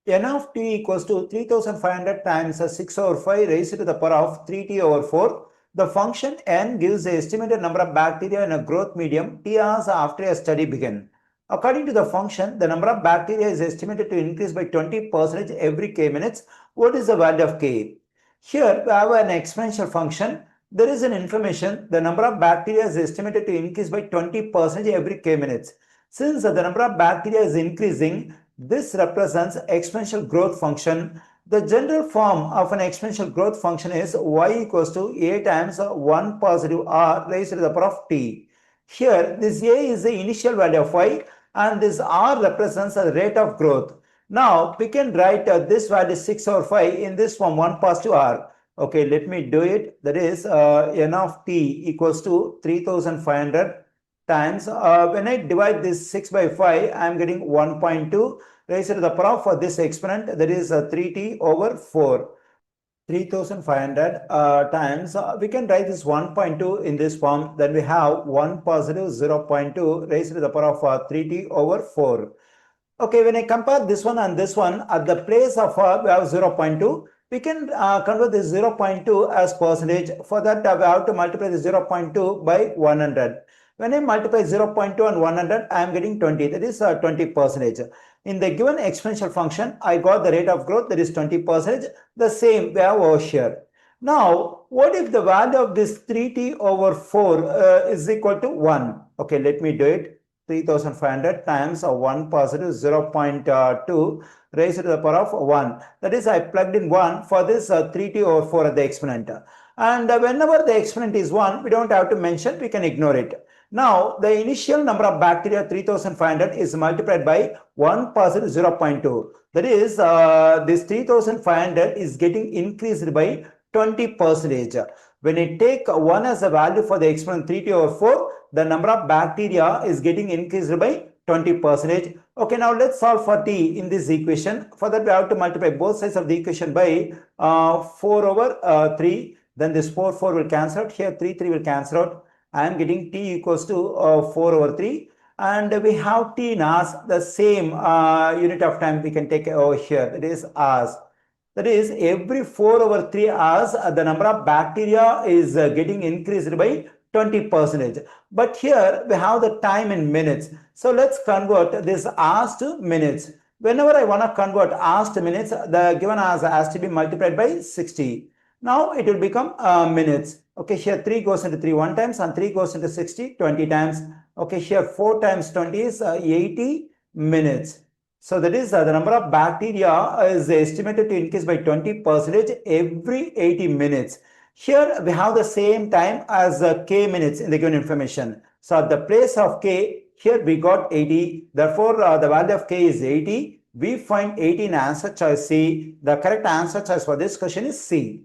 n of t equals to 3500 times 6 over 5 raised to the power of 3t over 4. The function n gives the estimated number of bacteria in a growth medium t hours after a study began. According to the function, the number of bacteria is estimated to increase by 20% every k minutes. What is the value of k? Here we have an exponential function. There is an information, the number of bacteria is estimated to increase by 20% every k minutes. Since the number of bacteria is increasing, this represents exponential growth function. The general form of an exponential growth function is y equals to a times 1 positive r raised to the power of t. Here, this a is the initial value of y and this r represents the rate of growth. Now, we can write this value 6 over 5 in this form 1 positive r. Okay, let me do it. That is n of t equals to 3500 times, when I divide this 6 by 5, I am getting 1.2 raised to the power for this exponent, that is 3t over 4. 3500 times, we can write this 1.2 in this form, then we have 1 positive 0.2 raised to the power of 3t over 4. Okay, when I compare this one and this one, at the place of we have 0.2, we can convert this 0.2 as percentage. For that, we have to multiply the 0.2 by 100. When I multiply 0.2 and 100, I am getting 20. That is 20%. In the given exponential function, I got the rate of growth, that is 20%. The same we have over here. Now, what if the value of this 3t over 4 is equal to 1? Okay, let me do it. 3500 times 1 positive 0.2 raised to the power of 1. That is, I plugged in 1 for this 3t over 4 at the exponent. And whenever the exponent is 1, we don't have to mention, we can ignore it. Now, the initial number of bacteria 3500 is multiplied by 1 positive 0.2. That is, this 3500 is getting increased by 20%. When I take 1 as a value for the exponent 3t over 4, the number of bacteria is getting increased by 20%. Okay, now let's solve for t in this equation. For that, we have to multiply both sides of the equation by 4 over 3. Then this 4 will cancel out. Here 3 will cancel out. I am getting t equals to 4 over 3. And we have t in hours, the same unit of time we can take over here. It is hours. That is, every 4 over 3 hours, the number of bacteria is getting increased by 20%. But here we have the time in minutes. So let's convert this hours to minutes. Whenever I want to convert hours to minutes, the given hours has to be multiplied by 60. Now it will become minutes. Okay, here 3 goes into 3 1 times and 3 goes into 60 20 times. Okay, here 4 times 20 is 80 minutes. So that is the number of bacteria is estimated to increase by 20% every 80 minutes. Here we have the same time as k minutes in the given information. So at the place of k, here we got 80. Therefore, the value of k is 80. We find 80 in answer choice C. The correct answer choice for this question is C.